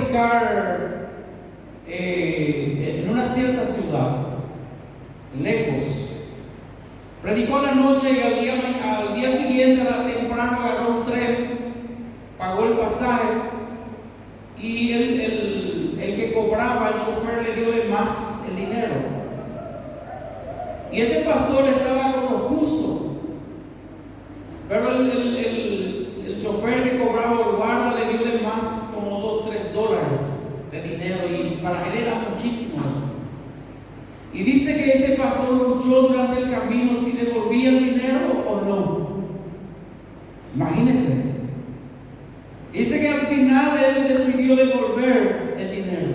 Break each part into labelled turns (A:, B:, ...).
A: predicar en una cierta ciudad, lejos. Predicó en la noche y al día siguiente, temprano, agarró un tren, pagó el pasaje y el que cobraba, el chofer, le dio de más el dinero. Y este pastor estaba como justo, pero el chofer que cobraba el guarda le dio de más, como $2-3 de dinero, y para él era muchísimo. Y dice que este pastor luchó durante el camino si devolvía el dinero o no. Imagínense. Dice que al final él decidió devolver el dinero.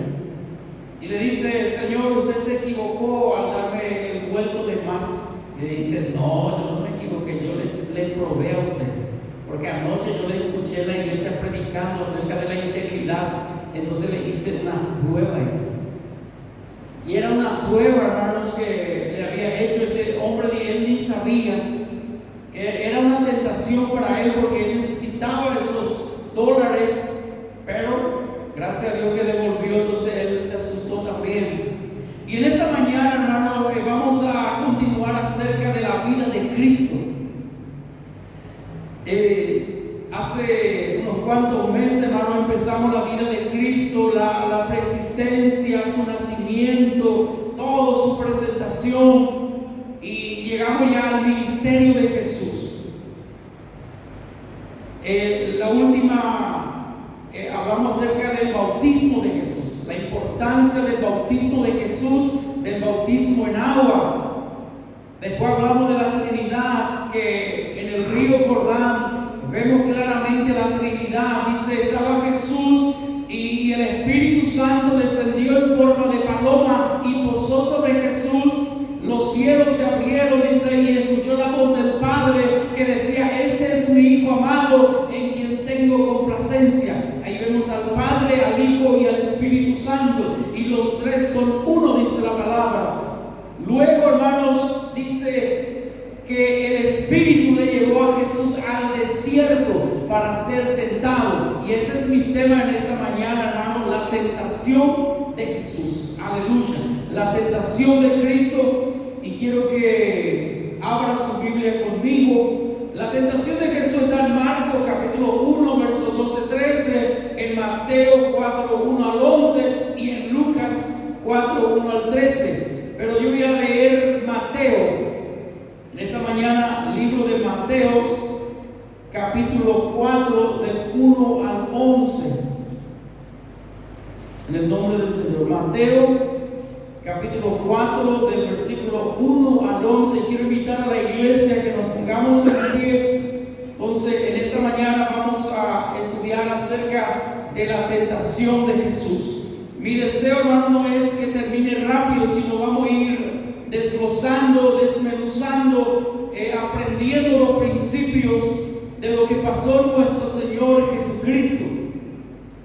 A: Y le dice: Señor, usted se equivocó al darme el vuelto de más. Y le dice: no, yo no me equivoqué, yo le probé a usted. Porque anoche yo le escuché en la iglesia predicando acerca de la integridad. Entonces le hice unas pruebas. Y era una prueba, hermanos, que le había hecho este hombre, y él ni sabía. Era una tentación para él porque él necesitaba esos $, pero gracias a Dios que devolvió. Entonces él se asustó también. Y en esta mañana, hermano, vamos a continuar acerca de la vida de Cristo. Hace unos cuantos meses, hermano, empezamos la vida de Cristo, la preexistencia, su nacimiento, toda su presentación, y llegamos ya al ministerio de Jesús. La última, hablamos acerca del bautismo de Jesús, la importancia del bautismo de Jesús, del bautismo en agua. Después hablamos de la Trinidad, que en el río Jordán vemos claramente la Trinidad. Dice: estaba Jesús y el Espíritu Santo descendió en forma de paloma y posó sobre Jesús. Los cielos se abrieron, dice, y escuchó la voz del Padre que decía: este es mi Hijo amado, en quien tengo complacencia. Ahí vemos al Padre, al Hijo y al Espíritu Santo, y los tres son uno, dice la palabra. Luego, hermanos, dice que el Espíritu le llevó a Jesús al desierto para ser tentado. Y ese es mi tema en esta mañana, hermano: la tentación de Jesús. Aleluya. La tentación de Cristo. Y quiero que abra su Biblia conmigo. La tentación de Jesús está en Marcos capítulo 1, versos 12-13, en Mateo 4, 1 al 11 y en Lucas 4, 1 al 13. Pero yo voy a leer Mateo. En esta mañana, libro de Mateo, capítulo 4, del 1 al 11. En el nombre del Señor. Mateo, capítulo 4, del versículo 1 al 11. Quiero invitar a la iglesia que nos pongamos en pie. Entonces, en esta mañana vamos a estudiar acerca de la tentación de Jesús. Mi deseo, hermano, no es que termine rápido, sino vamos a ir desglosando, desmenuzando, aprendiendo los principios de lo que pasó nuestro Señor Jesucristo.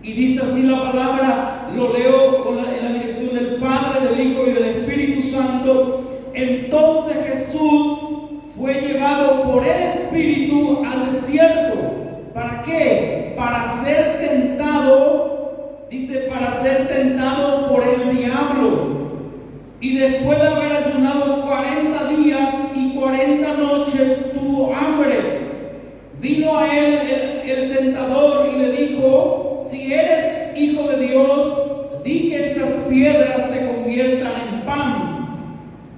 A: Y dice así la palabra, lo leo en la dirección del Padre, del Hijo y del Espíritu Santo. Entonces Jesús fue llevado por el Espíritu al desierto. ¿Para qué? Para ser tentado, dice, para ser tentado por el diablo. Y después de haber ayunado 40 días y 40 noches, tuvo hambre. Vino a él el tentador y le dijo: si eres hijo de Dios, di que estas piedras se conviertan en pan.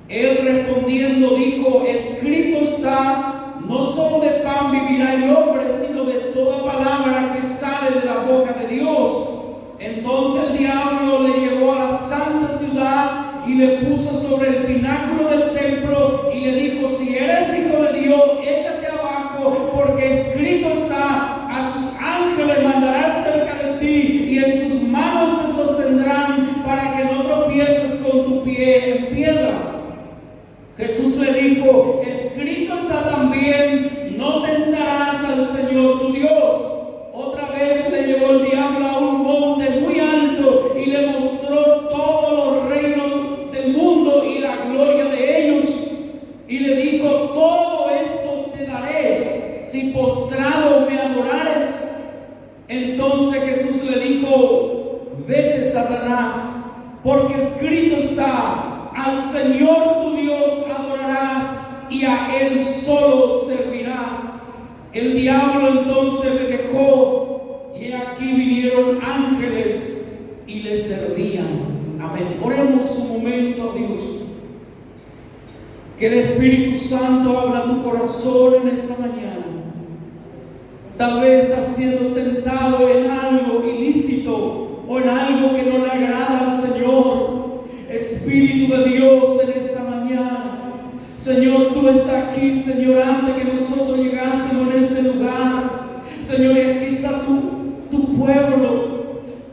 A: Él respondiendo dijo: escrito está, no solo de pan vivirá el hombre, sino de toda palabra que sale de la boca de Dios. Entonces el diablo le llevó a la santa ciudad y le puso sobre el pináculo del templo y le dijo: si eres hijo de Dios, échate abajo, porque escrito está, a sus ángeles mandará cerca de ti y en sus manos te sostendrán para que no tropieces con tu pie en piedra. Jesús le dijo: escrito está también, no tentarás al Señor tu Dios. Otra vez le llevó el diablo a un monte muy alto y le mostró todos los reinos del mundo y la gloria de ellos. Satanás, porque escrito está: al Señor tu Dios adorarás y a Él solo servirás. El diablo entonces le dejó, y aquí vinieron ángeles y le servían. Amén. Oremos un momento a Dios. Que el Espíritu Santo abra tu corazón en esta mañana. Tal vez estás siendo tentado en algo ilícito o en algo que no le agrada al Señor. Espíritu de Dios, en esta mañana, Señor, tú estás aquí, Señor, antes que nosotros llegásemos en este lugar. Señor, y aquí está tu pueblo,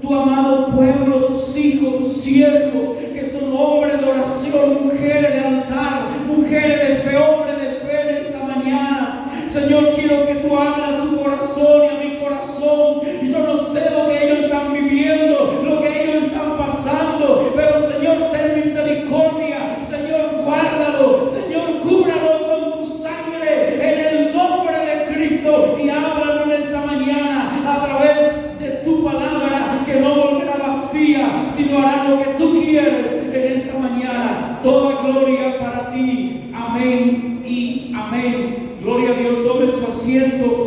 A: tu amado pueblo, tus hijos, tus siervos, que son hombres de oración, mujeres de altar, mujeres de fe, hombres de fe en esta mañana. Señor, quiero que tú hables a su corazón y a mi corazón. Yo no sé lo que ellos están viviendo, lo que ellos están pasando, pero Señor, ten misericordia. Señor, guárdalo. Señor, cúbralo con tu sangre en el nombre de Cristo, y háblalo en esta mañana a través de tu palabra, que no volverá vacía, sino hará lo que tú quieres en esta mañana. Toda gloria para ti. Amén y amén. Gloria a Dios. Tome su asiento.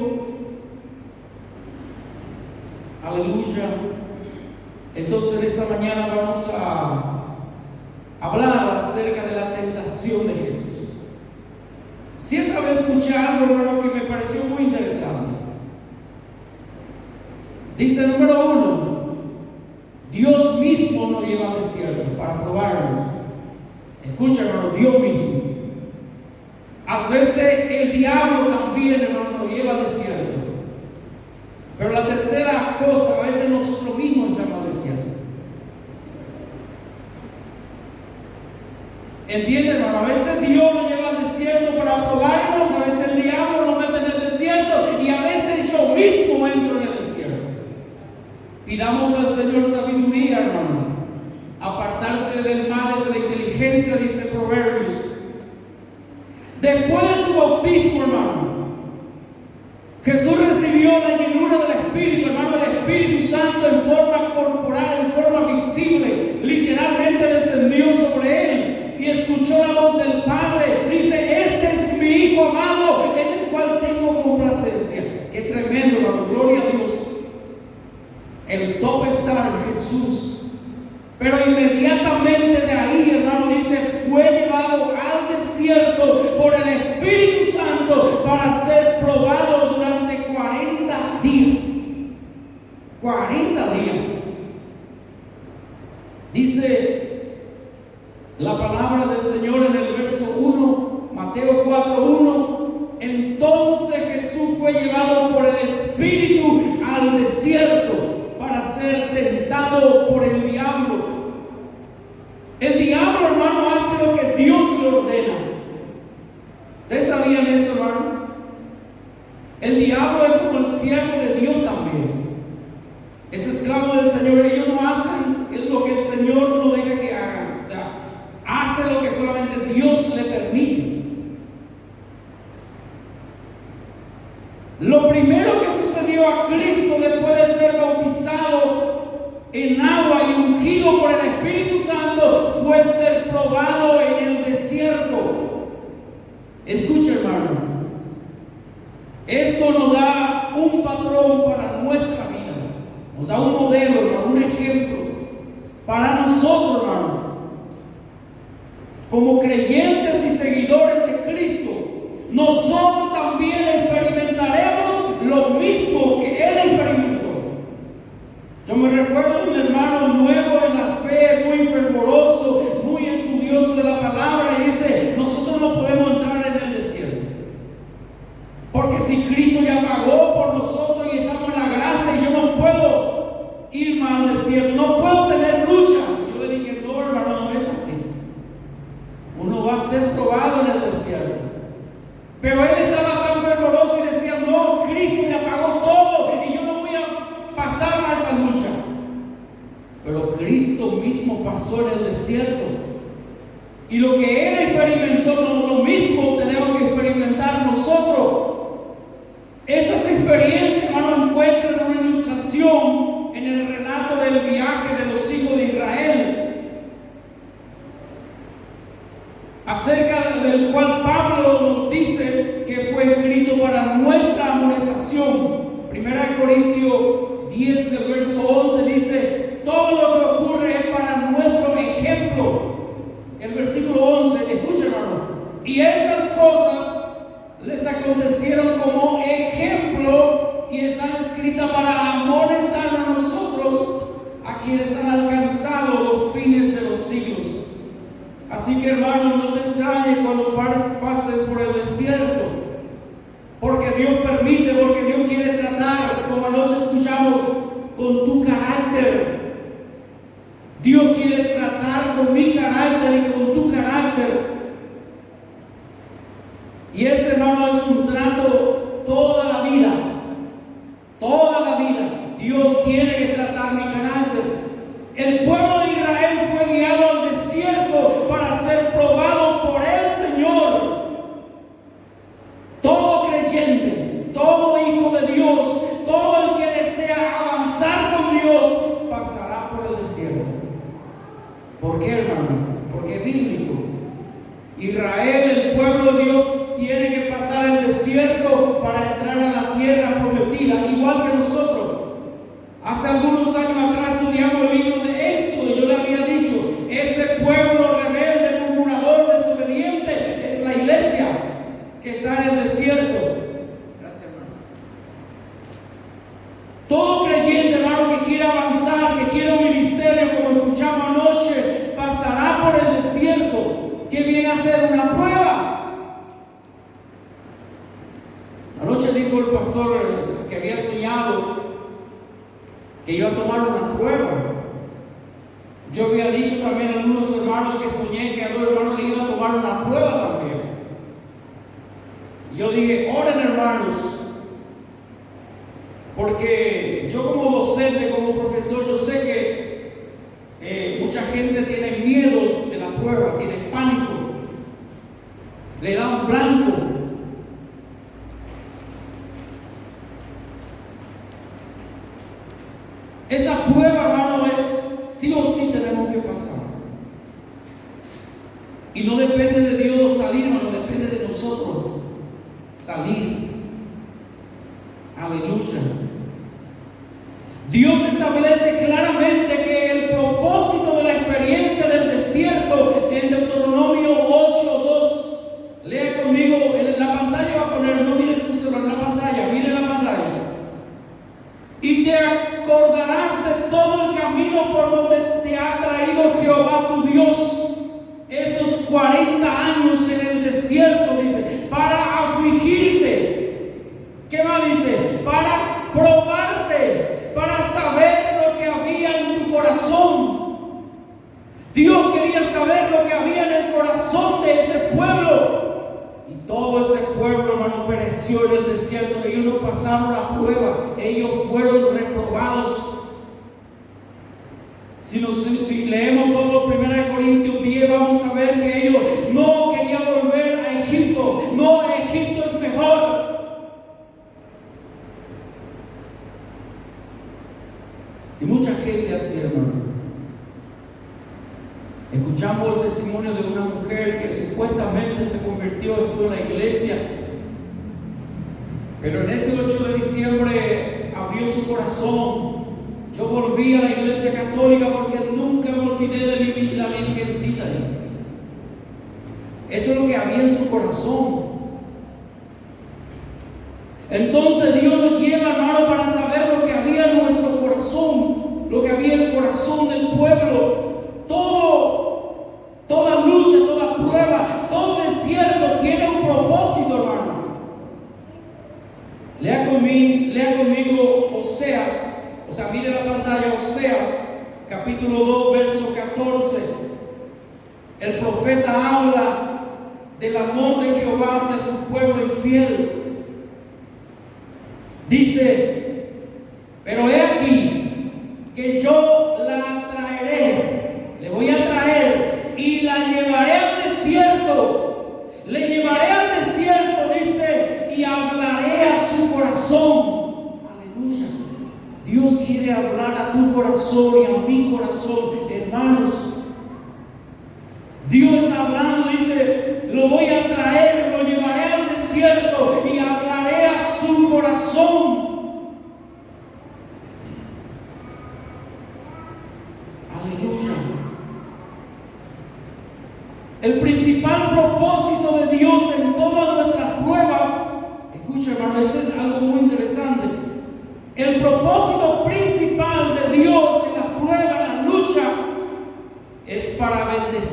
A: Aleluya. Entonces en esta mañana vamos a hablar acerca de la tentación de Jesús. Siempre había escuchado algo, que me pareció muy interesante. Dice, número 1, Dios mismo nos lleva al desierto para probarnos. Escucha, hermano, Dios mismo. A veces el diablo también, hermano, nos lleva al desierto. Pero la tercera cosa, a veces nosotros mismos nos llama al desierto. ¿Entienden, hermano? A veces Dios nos lleva al desierto para probarnos, a veces el diablo nos mete en el desierto, y a veces yo mismo entro en el desierto. Pidamos al Señor sabiduría, hermano. Apartarse del mal es la inteligencia, dice Proverbios. Después de su bautismo, hermano, Jesús recibió la llenura del Espíritu, hermano, el Espíritu Santo en forma corporal, en forma visible, literalmente descendió sobre él y escuchó la voz del Padre. Dice: este es mi Hijo amado, en el cual tengo complacencia. Qué tremendo, hermano, gloria a Dios. El tope está en Jesús. Pero inmediatamente de ahí, hermano, dice, fue llevado al desierto por el Espíritu Santo para ser probado durante 40 días. 40 días. Dice la palabra del Señor en el verso 1, Mateo 4:1. Entonces Jesús fue llevado por el Espíritu al desierto para ser tentado por el diablo. El diablo, hermano, hace lo que Dios le ordena. ¿Ustedes sabían eso, hermano? El diablo es como el siervo de Dios también. Es esclavo del Señor. Ellos no hacen lo que el Señor no deja que hagan. O sea, hace lo que solamente Dios le permite. Lo primero que sucedió a Cristo después de ser bautizado en agua y ungido por el Espíritu Santo fue ser probado en el desierto. Escucha, hermano, esto nos da un patrón para nuestra vida, nos da un modelo, hermano, un ejemplo para nosotros, hermano, como creyentes y seguidores de Cristo. Nosotros también experimentaremos lo mismo que Él experimentó. Yo me recuerdo de un hermano nuevo en la fe, muy fervoroso, muy estudioso de la palabra, y dice: nosotros no podemos entrar en el desierto, porque si Cristo ya pagó por nosotros y estamos en la gracia, y yo no puedo irme al desierto, no puedo tener lucha. Yo le dije: no, hermano, no es así. Uno va a ser probado en el desierto. Pero él estaba tan fervoroso y decía: no, Cristo ya pagó todo y yo no voy a pasar a esa lucha. Pero Cristo mismo pasó en el desierto, y lo que Él experimentó, lo mismo tenemos que experimentar nosotros. Estas experiencias, hermanos, encuentran una ilustración en el relato del viaje de los hijos de Israel a quienes han alcanzado los fines de los siglos. Así que, hermano, no te extrañes cuando pases por el desierto, porque Dios permite, porque Dios quiere tratar, como anoche escuchamos, con tu carácter. Dios quiere tratar con mi carácter y con tu carácter. Y ese, hermano, es un trato toda la vida. Toda la vida. Dios tiene que tratar mi carácter. El pueblo de Israel fue guiado al desierto para ser probado por el Señor. Todo creyente, todo hijo de Dios, todo el que desea avanzar con Dios, pasará por el desierto. ¿Por qué, hermano? Porque es bíblico. Israel, el pueblo de Dios, tiene que pasar el desierto para entrar a la tierra prometida, igual que nosotros. Hace algunos años atrás estudiamos el libro de Éxodo. Yo le había dicho, ese pueblo rebelde, murmurador, desobediente, es la iglesia que está en el desierto. Gracias, hermano. Todo creyente, hermano, que quiera avanzar, que quiera un ministerio, como escuchamos anoche, pasará por el desierto, que viene a ser una prueba. Anoche dijo el pastor que había soñado que iba a tomar una prueba. Yo había dicho también a algunos hermanos que soñé que a los hermanos le iba a tomar una prueba también. Yo dije, oren, hermanos, porque yo como docente, como profesor, yo sé que mucha gente tiene miedo de la prueba, tiene pánico, le da un blanco. Esa prueba, hermano, es sí o sí tenemos que pasar. Y no depende de Dios salir, hermano, depende de nosotros salir. Aleluya. Dios establece claramente que el propósito de la experiencia del desierto en Deuteronomio 8:2. Lea conmigo, en la pantalla va a poner, no mire su celular, en la pantalla, mire la pantalla. Y te acordarás de todo el camino por donde te ha traído Jehová tu Dios estos 40 años en el desierto, dice, para afligirte. ¿Qué más dice? Para probarte, para saber lo que había en tu corazón. Dios quería saber lo que había en el corazón de ese pueblo. Y todo ese pueblo, hermano, pereció en el desierto. Ellos no pasaron la prueba, ellos fueron reprobados. Si leemos todo 1 Corintios 10, vamos a ver que ellos no querían volver a Egipto. No, Egipto es mejor. Y mucha gente así, hermano. Escuchamos el testimonio de una mujer que supuestamente se convirtió, estuvo en la iglesia, pero en este 8 de diciembre abrió su corazón. Yo volví a la iglesia católica porque nunca me olvidé de la virgencita. Eso es lo que había en su corazón. Entonces Dios nos lleva, hermano, para saber lo que había en nuestro corazón, lo que había en el corazón del pueblo. Toda lucha, toda prueba, todo desierto tiene un propósito, hermano. Lea conmigo Oseas, mire la pantalla, Oseas, capítulo 2, verso 14. El profeta habla del amor de Jehová hacia su pueblo infiel. Dice, pero he aquí que yo la traeré, le voy a traer y la llevaré al desierto. Le llevaré al desierto, dice, y hablaré a su corazón. Aleluya. Dios quiere hablar a tu corazón y a mi corazón, hermanos. Dios está hablando, dice, lo voy a traer, lo llevaré al desierto y hablaré a su corazón. Aleluya. El principal propósito de Dios en todas nuestras pruebas, escucha, hermano, eso es algo muy interesante. El propósito principal de Dios en las pruebas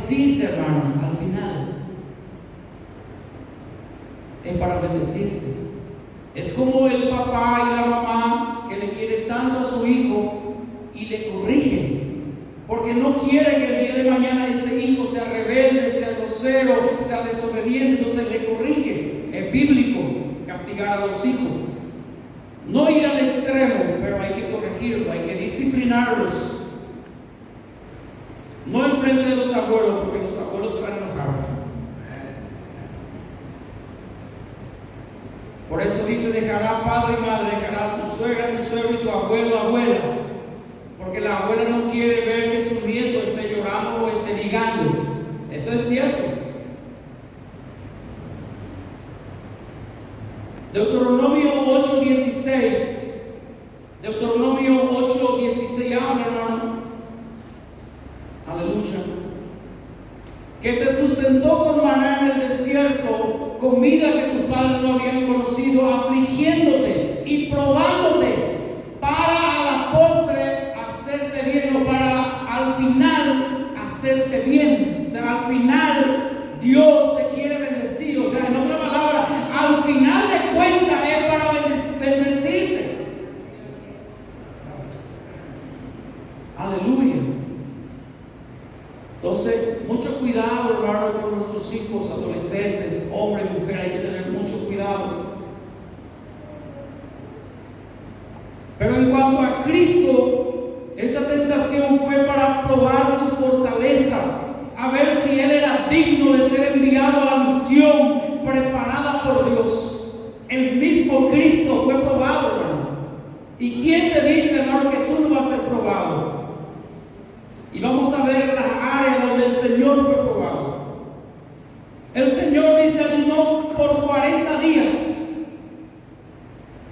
A: bendecirte, hermanos, al final. Es para bendecirte. Es como el papá y la mamá que le quiere tanto a su hijo y le corrigen, porque no quiere que el día de mañana ese hijo sea rebelde, sea grosero, sea desobediente. Entonces le corrigen. Es bíblico castigar a los hijos. No ir al extremo, pero hay que corregirlo, hay que disciplinarlos. No enfrente de los abuelos, porque los abuelos se van a enojar. Por eso dice: dejará padre y madre, dejará tu suegra, tu suegro y tu abuelo, abuela. Porque la abuela no quiere ver que su nieto esté llorando o esté ligando. Eso es cierto. Deuteronomio 8:16. Deuteronomio 8:16 habla, hermano. Aleluya. Que te sustentó con maná en el desierto, comida que tu padre no habían conocido, afligiéndote y probándote, para a la postre hacerte bien, o para al final hacerte bien. O sea, al final Dios te quiere bendecir. O sea, en otra palabra, al final de cuentas es para bendecirte. Aleluya. Entonces, mucho cuidado, hermano, con nuestros hijos adolescentes, hombres y mujeres. Hay que tener mucho cuidado. Pero en cuanto a Cristo, esta tentación fue para probar su fortaleza, a ver si Él era digno de ser enviado a la misión preparada por Dios. El mismo Cristo fue probado, hermanos. ¿Y quién te dice, hermano, que tú no vas a ser probado? Y vamos a ver las áreas donde el Señor fue probado. El Señor dice: ayunó por 40 días.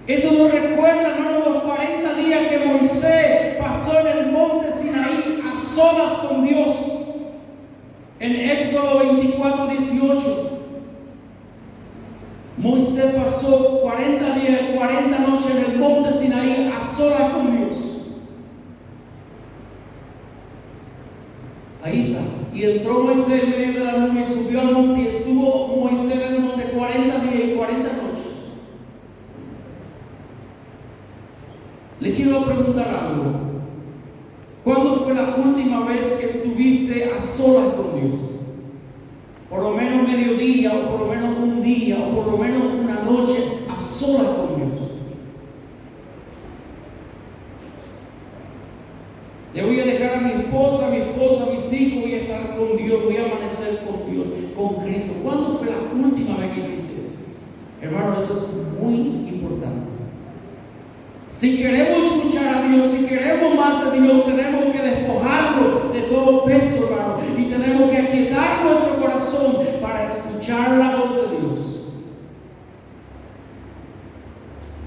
A: Esto nos recuerda, hermano, los 40 días que Moisés pasó en el monte Sinaí a solas con Dios. En Éxodo 24:18. Moisés pasó 40 días y 40 noches en el monte Sinaí a solas con Dios. Ahí está. Y entró Moisés en medio de la nube y subió al monte, y estuvo Moisés en el monte 40 días y 40 noches. Le quiero preguntar algo. ¿Cuándo fue la última vez que estuviste a solas con Dios? Por lo menos mediodía, o por lo menos un día, o por lo menos una noche a solas con Dios. Le voy a dejar a mi esposa, a mis hijos, voy a estar con Dios, voy a amanecer con Dios, con Cristo. ¿Cuándo fue la última vez que hiciste eso? Hermano, eso es muy importante. Si queremos escuchar a Dios, si queremos más de Dios, tenemos que despojarlo de todo peso, hermano, y tenemos que aquietar nuestro corazón para escuchar la voz de Dios.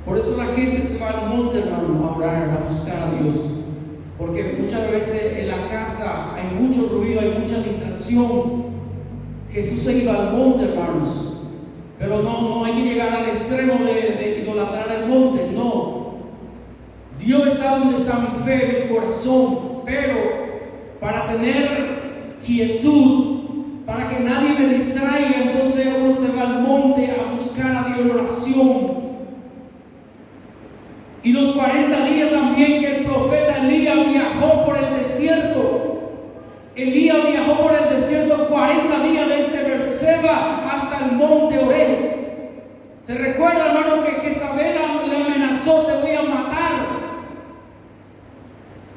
A: Por eso la gente se va al monte, hermano, a orar, a buscar a Dios. Porque muchas veces en la casa hay mucho ruido, hay mucha distracción. Jesús se iba al monte, hermanos. Pero no hay que llegar al extremo de idolatrar el monte, no. Dios está donde está mi fe, mi corazón. Pero para tener quietud, para que nadie me distraiga, entonces uno se va al monte a buscar a Dios en oración. Y los 40 días también que el profeta Elías viajó por el desierto. Elías viajó por el desierto 40 días desde Berseba hasta el monte Oreb. ¿Se recuerda, hermano, que Jezabel le amenazó: te voy a matar?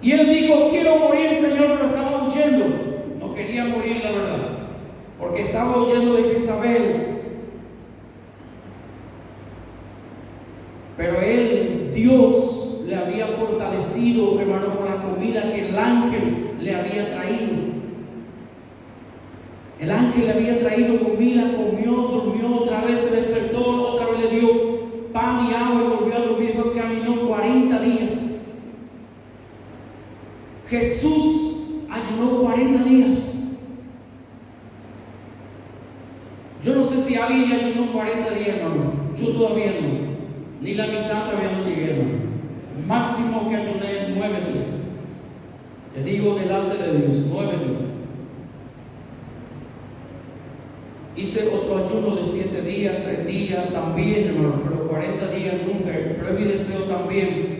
A: Y él dijo: quiero morir, Señor, pero estaba huyendo. No quería morir, la verdad, porque estaba huyendo de Jezabel. Pero Dios le había fortalecido, hermano, con la comida que el ángel le había traído. El ángel le había traído comida, comió, durmió, otra vez se despertó, otra vez le dio pan y agua y volvió a dormir, porque caminó 40 días. Jesús ayunó 40 días. Yo no sé si alguien ayunó 40 días, hermano. Yo todavía no. Ni la mitad todavía no llegué, hermano. Máximo que ayuné 9 días. Le digo delante de Dios, 9 días. Hice otro ayuno de 7 días, 3 días también, hermano, pero 40 días nunca. Pero es mi deseo también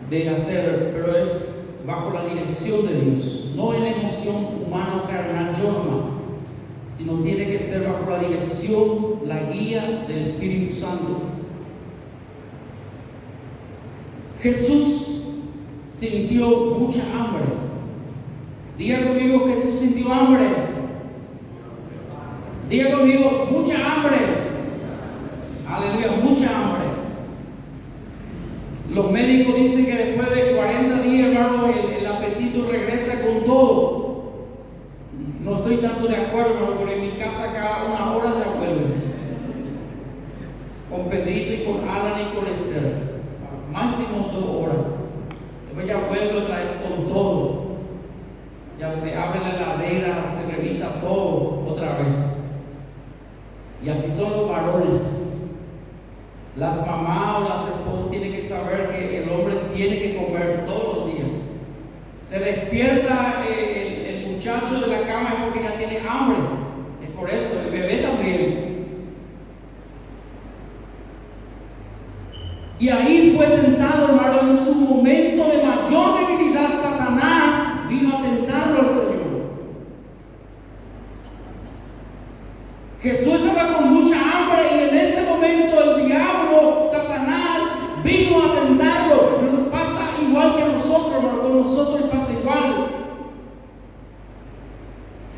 A: de hacer, pero es bajo la dirección de Dios, no en emoción humana o carnal, yo nomás, sino tiene que ser bajo la dirección, la guía del Espíritu Santo. Jesús sintió mucha hambre. Diga conmigo, Jesús sintió hambre. Diga conmigo, mucha hambre. Aleluya, mucha hambre. Los médicos dicen que después de 40 días, hermano, el apetito regresa con todo. No estoy tanto de acuerdo, hermano, porque en mi casa cada 1 hora ya vuelve. Con Pedrito y con Alan y con Esther. Máximo 2 horas. Después ya vuelve con todo. Ya se abre la heladera, se revisa todo otra vez. Y así son los varones. Las mamás o las esposas tienen que saber que el hombre tiene que comer todos los días. Se despierta el muchacho de la cama es porque ya tiene hambre. Es por eso, el bebé también. Y ahí fue tentado, hermano, en su momento de mayor debilidad. Satanás vino a tentarlo al Señor. Jesús estaba con mucha hambre y en ese momento el diablo, Satanás, vino a tentarlo. Pasa igual que nosotros, hermano, con nosotros pasa igual.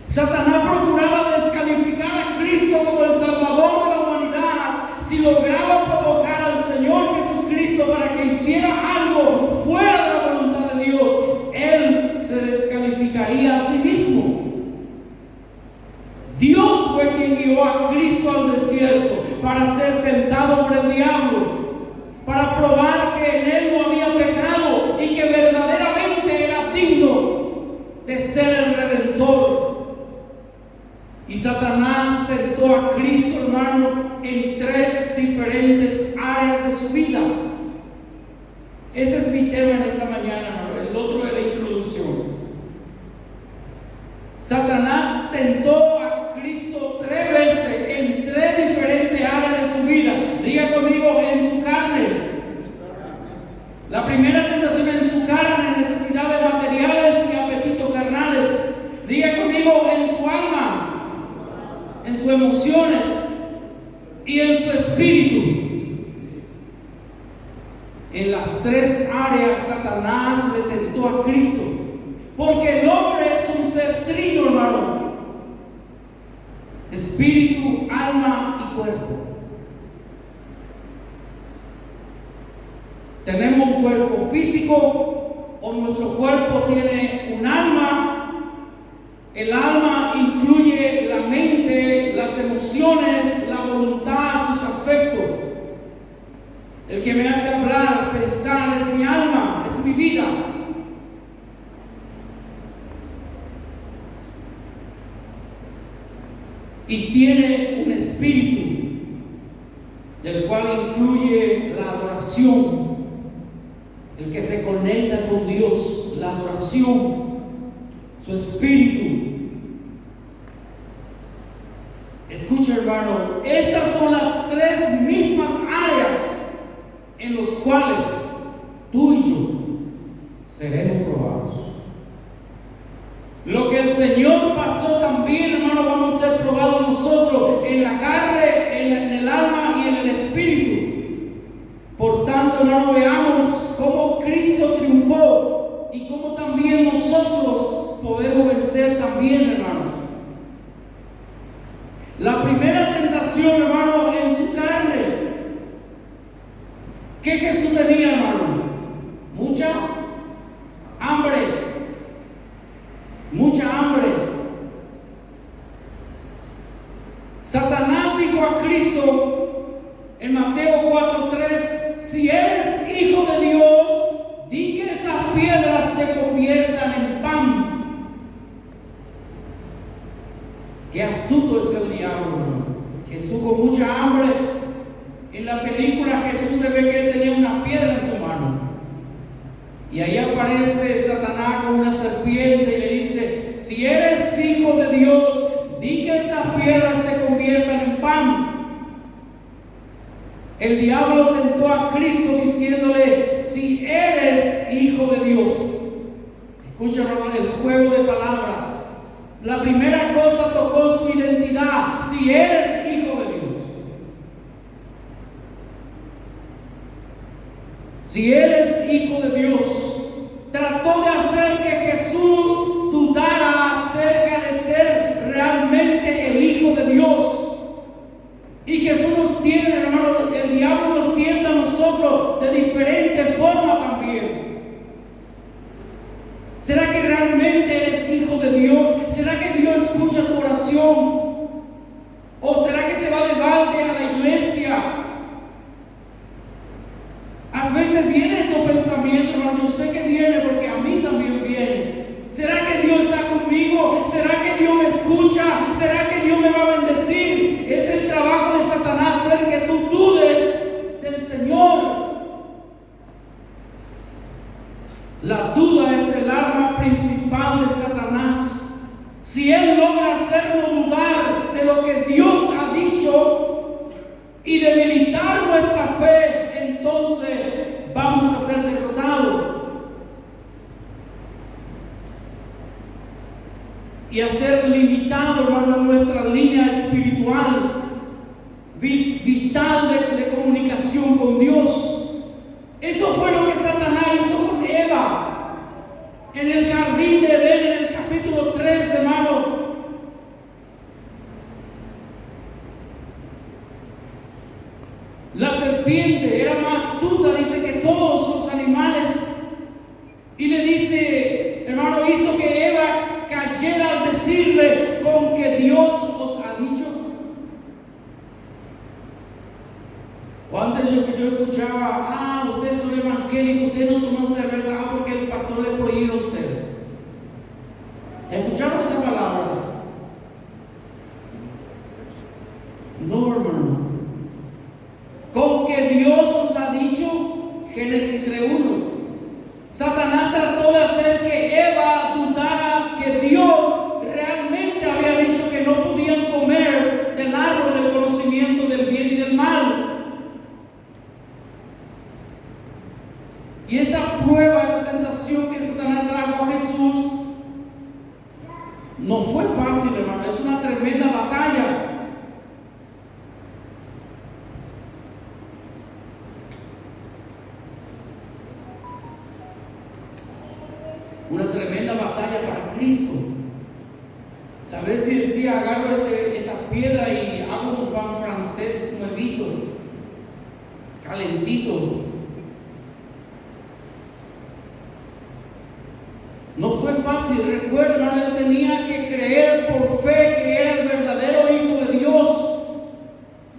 A: Satanás procuraba descalificar a Cristo como el Salvador de la humanidad si lograba provocar al Señor Jesucristo para que hiciera algo fuera de la voluntad de Dios. Él se descalificaría a sí mismo. Dios fue quien guió a Cristo al desierto para ser tentado por el diablo, para probar que en él no había pecado y que verdaderamente era digno de ser el Redentor. Y Satanás tentó a Cristo, hermano, en 3 diferentes áreas de su vida. Ese es mi tema en esta mañana, hermano. El otro es la introducción. Satanás tentó a Cristo 3 veces en 3 diferentes áreas de su vida. Diga conmigo, en su carne. La primera tentación en su carne, necesidades materiales y apetitos carnales. Diga conmigo, en su alma, en sus emociones y en su espíritu. En las 3 áreas Satanás le tentó a Cristo. Porque el hombre es un ser trino, hermano. Espíritu, alma y cuerpo. Tenemos un cuerpo físico, o nuestro cuerpo tiene un alma. El alma incluye la mente, las emociones, la voluntad, sus afectos. El que me hace hablar, pensar, es mi alma, es mi vida. Y tiene un espíritu, del cual incluye la adoración, el que se conecta con Dios, la adoración, su espíritu. Escucha, hermano, estas son las 3 mismas áreas en las cuales tú y yo seremos probados. Lo que el Señor pasó también, hermano, vamos a ser probados nosotros en la carne, en el alma y en el espíritu. Por tanto, hermano, veamos cómo Cristo triunfó y cómo también nosotros podemos vencer también, hermanos. La primera tentación, hermano, en su carne. ¿Qué Jesús tenía, hermano? Mucha hambre. Mucha hambre. Satanás dijo a Cristo en Mateo 4:3: si eres hijo de Dios, di que estas piedras se conviertan en pan. Qué astuto es el diablo. Jesús con mucha hambre. En la película Jesús se ve que él tenía una piedra en su mano. Y ahí aparece Satanás con una serpiente y le dice: si eres hijo de Dios, di que estas piedras se conviertan en pan. El diablo tentó a Cristo diciéndole, si eres hijo de Dios. Escucha, hermano, el juego de palabras. La primera cosa tocó su identidad, si eres hijo de Dios. Si eres hijo de Dios, trató de hacer que Jesús dudara acerca de ser realmente el Hijo de Dios. Y Jesús nos tiene, hermano, el diablo nos tiende a nosotros de diferente forma también. ¿Será que realmente eres hijo de Dios? ¿Será que Dios escucha tu oración? ¿O será que te va de balde a la iglesia? A veces vienen estos pensamientos, hermano, yo sé que viene porque a mí también viene. ¿Será que Dios está conmigo? ¿Será que Dios me escucha? ¿Será que Dios me va a bendecir? Es el trabajo de Satanás hacer que tú dudes del Señor. La duda es el arma principal de Satanás. Si él logra hacernos dudar de lo que Dios ha dicho y debilitar nuestra fe, entonces vamos a ser derrotados. Y a ser limitado, hermano, en nuestra línea espiritual, vital de comunicación con Dios. Eso fue lo que Satanás hizo con Eva en el jardín de Edén, en el capítulo 3, hermano. La serpiente era más astuta, dice, que todos los animales. Y le dice, hermano, hizo que Eva cayera al decirle, con que Dios os ha dicho. O antes yo escuchaba, ustedes son evangélicos, ustedes no toman cerveza, porque el pastor les prohíbe a ustedes. ¿Escucharon esa palabra? No, hermano. Con que Dios os ha dicho, Génesis 3:1. Satanás trató de hacer que Eva dudara que Dios realmente había dicho que no podían comer del árbol del conocimiento del bien y del mal. Y esta prueba, esta tentación que Satanás trajo a Jesús, no fue fácil, hermano, es una tremenda batalla. Una tremenda batalla para Cristo. Tal vez si decía, agarro esta piedra y hago un pan francés nuevito, calentito. No fue fácil. Recuerda, hermano, él tenía que creer por fe que era el verdadero Hijo de Dios.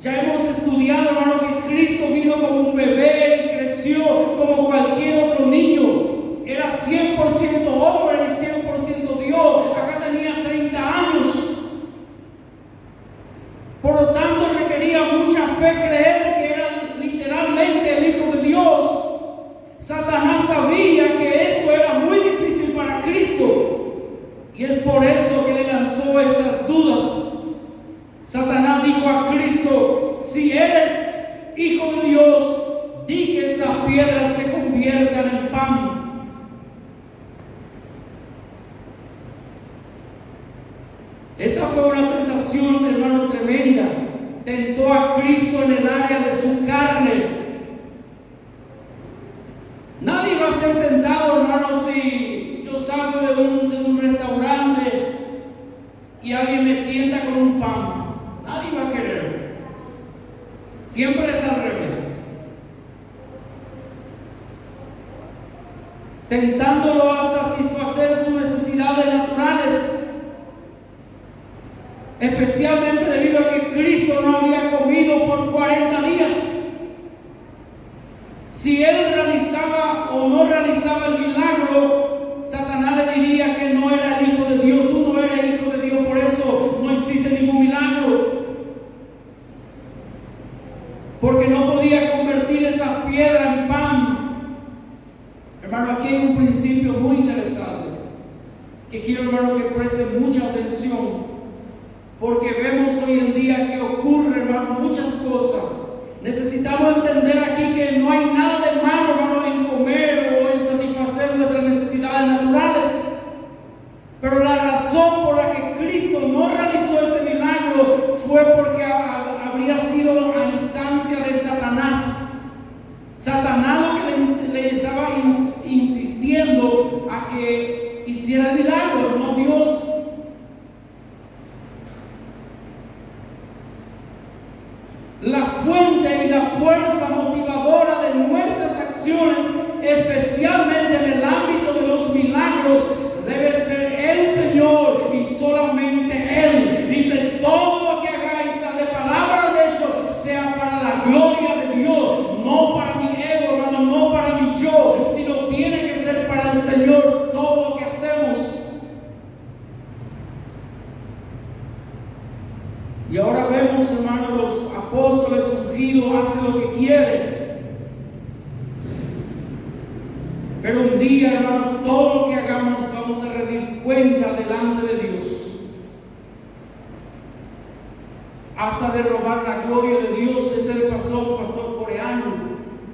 A: Ya hemos estudiado, hermano, que Cristo vino como un bebé y creció como cualquier otro niño. Era 100% hombre y 100% Dios. Acá tenía 30 años. Por lo tanto, requería mucha fe creer que era literalmente el Hijo de Dios. Satanás sabía que esto era muy difícil para Cristo. Y es por eso que le lanzó estas dudas. Satanás dijo a Cristo, si eres Hijo de Dios, di que estas piedras se conviertan en pan. Esta fue una tentación, hermano, tremenda. Tentó a Cristo en el área de su carne. Nadie va a ser tentado, hermano, si yo salgo de un restaurante y alguien me tienta con un pan. Nadie va a querer. Siempre es al revés. Tentándolo a satisfacer sus necesidades naturales. Especialmente debido a que Cristo no había comido por 40 días. Si él realizaba o no realizaba el milagro, Satanás le diría que no era el Hijo de Dios. Tú no eres Hijo de Dios, por eso no existe ningún milagro. Porque no podía convertir esa piedra en pan. Hermano, aquí hay un principio muy interesante que quiero, hermano, que presten mucha atención. porque vemos hoy en día que ocurre, hermano, muchas cosas. Necesitamos entender aquí que no hay nada de malo, hermano, en comer o en satisfacer nuestras necesidades naturales. Pero la razón por la que Cristo no realizó este milagro fue porque habría sido a instancia de Satanás. Satanás lo que le estaba insistiendo a que hiciera el milagro, no Dios. La fuente y la fuerza motivadora de nuestras acciones, especialmente en el ámbito de los milagros, debe ser el Señor y solamente Él. Dice: todo lo que hagáis, de palabra de hecho, sea para la gloria de Dios, no para mi ego, hermano, no para mi yo, sino tiene que ser para el Señor todo lo que hacemos. Y ahora vemos, hermanos, los apóstoles ungidos hacen lo que quieren. Pero un día, hermano, todo lo que hagamos vamos a rendir cuenta delante de Dios. Hasta de robar la gloria de Dios. Este le pasó a un pastor coreano.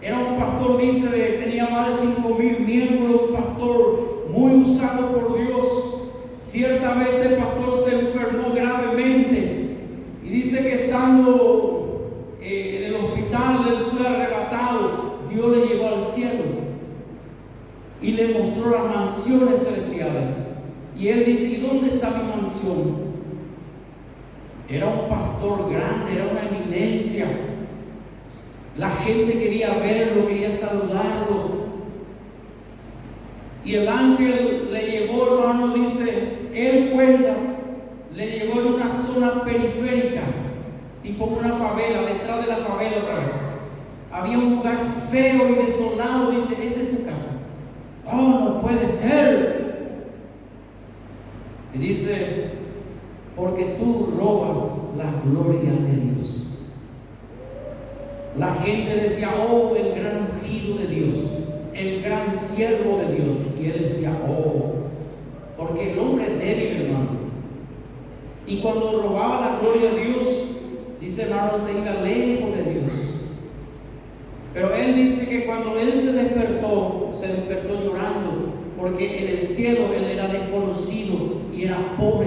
A: Era un pastor, dice, tenía más de 5,000 miembros, un pastor muy usado por Dios. Cierta vez este pastor se enfermó gravemente. Y dice que estando en el hospital, él fue arrebatado. Dios le llevó al cielo y le mostró las mansiones celestiales. Y él dice: ¿y dónde está mi mansión? Era un pastor grande, era una eminencia. La gente quería verlo, quería saludarlo. Y el ángel le llevó, hermano, dice, él cuenta, le llevó en una zona periférica, tipo una favela, detrás de la favela otra vez. Había un lugar feo y desolado. Dice: esa es tu casa. Oh, no puede ser. Y dice: porque tú robas la gloria de Dios. La gente decía: oh, el gran ungido de Dios, el gran siervo de Dios. Y él decía: oh, porque el hombre es débil, hermano. Y cuando robaba la gloria de Dios, dice, hermano, se iba lejos de Dios. Pero él dice que cuando él se despertó llorando, porque en el cielo él era desconocido y era pobre.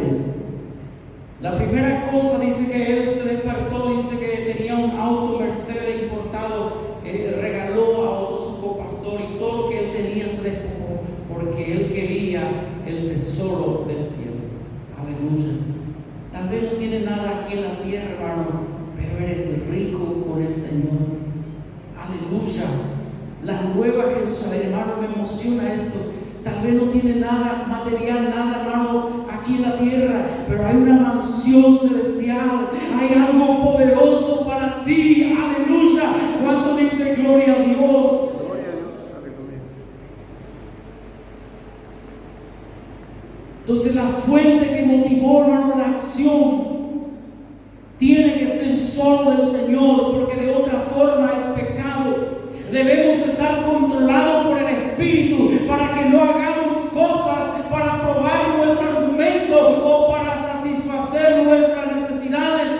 A: La primera cosa, dice, que él se despertó, dice que tenía un auto Mercedes importado, regaló a otro su copastor, y todo lo que él tenía se despojó porque él quería el tesoro del cielo. Aleluya. Tal vez no tienes nada aquí en la tierra, hermano, pero eres rico con el Señor. Aleluya. La nueva Jerusalén, hermano, me emociona esto. Tal vez no tiene nada material, nada, hermano, aquí en la tierra, pero hay una mansión celestial. Hay algo poderoso para ti. Aleluya. ¿Cuánto dice gloria a Dios? Gloria a Dios. Aleluya. Entonces, la fuente que motivó, hermano, la acción tiene que ser solo del Señor, porque de otra forma es pecado. Debemos estar controlados por el Espíritu para que no hagamos cosas para probar nuestro argumento o para satisfacer nuestras necesidades.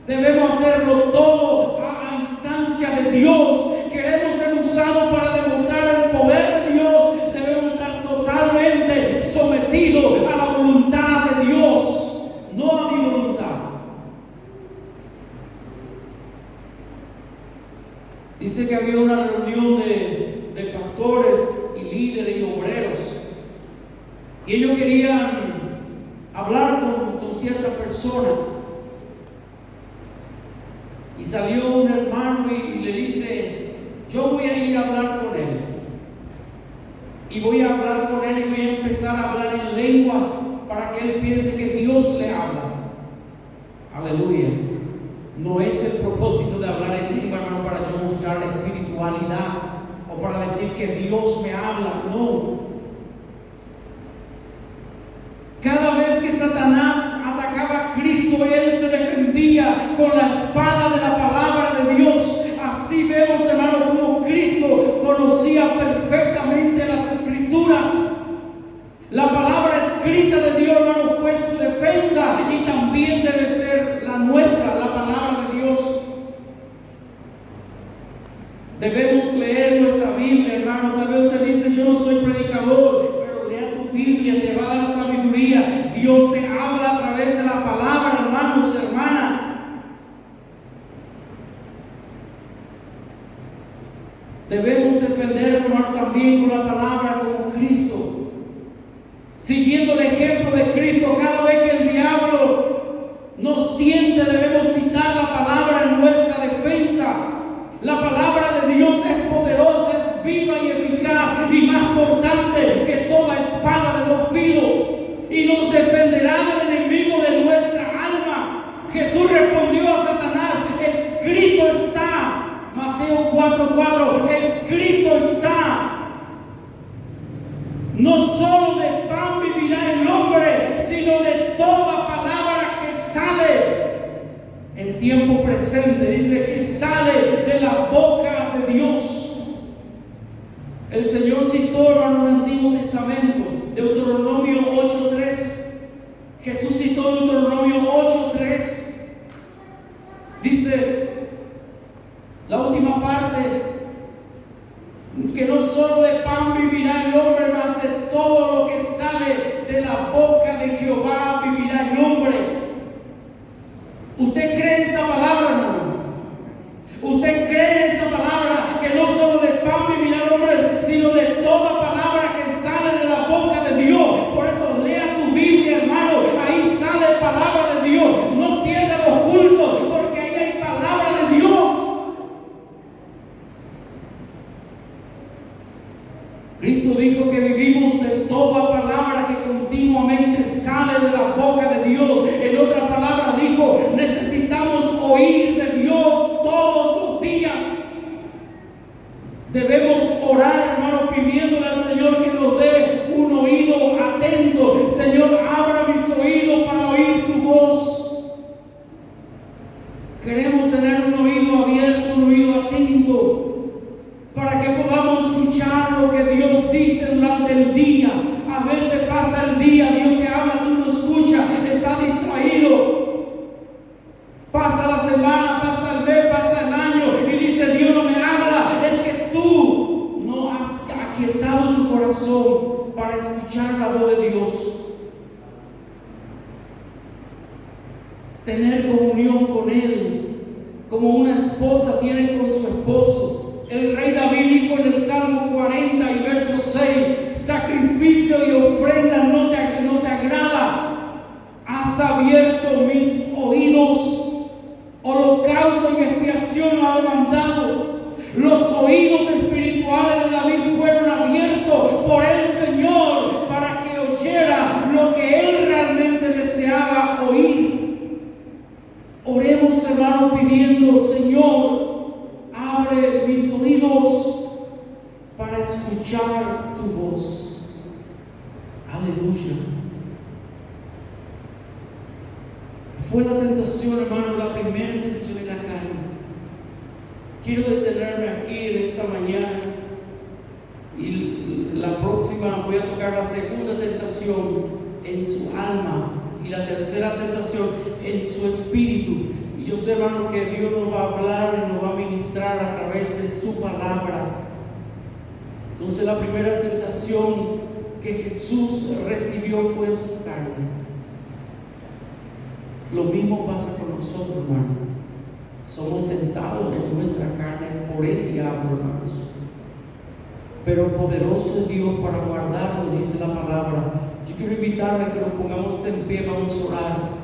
A: Debemos hacerlo todo a instancia de Dios. Queremos ser usados para demostrar el poder de Dios. Debemos estar totalmente sometidos a la voluntad de Dios, no a mi voluntad. Dice que había una reunión de pastores y líderes y obreros, y ellos querían hablar con cierta persona. Y salió un hermano y le dice: yo voy a ir a hablar con él, y voy a hablar con él y voy a empezar a hablar en lengua para que él piense que Dios le habla. Aleluya. No es el propósito de hablar en lengua, hermano, para yo mostrar espiritualidad o para decir que Dios me habla. No. Cada vez que Satanás atacaba a Cristo, él se defendía con la espada de la palabra de Dios. Así vemos, hermano, como Cristo conocía perfectamente las Escrituras. La palabra escrita de Dios, hermano, fue su defensa. defensa y también debe ser la nuestra, la palabra de Dios. Debemos leer nuestra Biblia, hermano. Tal vez usted dice, yo no soy predicador, pero lea tu Biblia, te va a dar sabiduría. Dios te habla a través de la palabra, hermanos, hermanas. Debemos defender, hermano, también con la palabra, como Cristo. Siguiendo el ejemplo de Cristo, cada vez que el diablo nos tiente, debemos citar la palabra en nuestra defensa. La palabra de Dios es poderosa, es viva y eficaz y más cortante que toda espada de dos filos, y nos defenderá del enemigo de nuestra alma. Jesús respondió a Satanás: escrito está. Mateo 4:4, escrito está. No solo de pan vivirá el hombre, sino de toda palabra que sale en tiempo presente. Dice que sale de la boca de Dios. El Señor citó, hermano, en el Antiguo Testamento, Deuteronomio 8:3. Jesús citó Deuteronomio 8:3. Dice la última parte, que no solo de pan vivirá el hombre, mas de todo lo que sale de la boca de Jehová vivirá el hombre. ¿Usted cree esta palabra, hermano? ¿Usted cree esta palabra? Que no solo de pan vivirá el hombre, sino de toda palabra que sale de la boca de Dios. Por eso lea tu Biblia, hermano. Ahí sale palabra de Dios. No pierda los cultos, porque ahí hay palabra de Dios. Cristo dijo que vivimos de toda palabra que continuamente sale de la boca de Dios. En otra palabra dijo, necesitamos oír de Dios todos los días. Debemos orar, hermano, pidiéndole al Señor que nos dé un oído atento. Señor, abra mis oídos para oír tu voz. Queremos tener un oído abierto, un oído atento, para que podamos escuchar lo que Dios dice durante el día. A veces pasa el día, Dios te habla, tú no escuchas, estás distraído. Pasa la semana, pasa el mes, pasa el año y dice, Dios no me habla. Es que tú no has aquietado tu corazón para escuchar la voz de Dios. Tener comunión con Él, como una esposa tiene con su esposo. El rey David dijo en el Salmo 40 y verso 6, sacrificio y ofrenda no te agrada. Has abierto mis oídos, holocausto y expiación ha demandado. Los oídos espirituales de David fueron abiertos por el Señor para que oyera lo que él realmente deseaba oír. Oremos, hermanos, pidiendo, Señor, abre mis oídos para escuchar tu voz. Aleluya. Fue la tentación, hermano, la primera tentación en la carne. Quiero detenerme aquí en esta mañana y la próxima voy a tocar la segunda tentación en su alma y la tercera tentación en su espíritu. Y yo sé, hermano, que Dios nos va a hablar y nos va a ministrar a través de su palabra. Entonces la primera tentación que Jesús recibió fue en su carne. Lo mismo pasa con nosotros, hermano. Somos tentados en nuestra carne por el diablo, hermanos. Pero poderoso es Dios para guardarlo, dice la palabra. Yo quiero invitarle a que nos pongamos en pie, vamos a orar.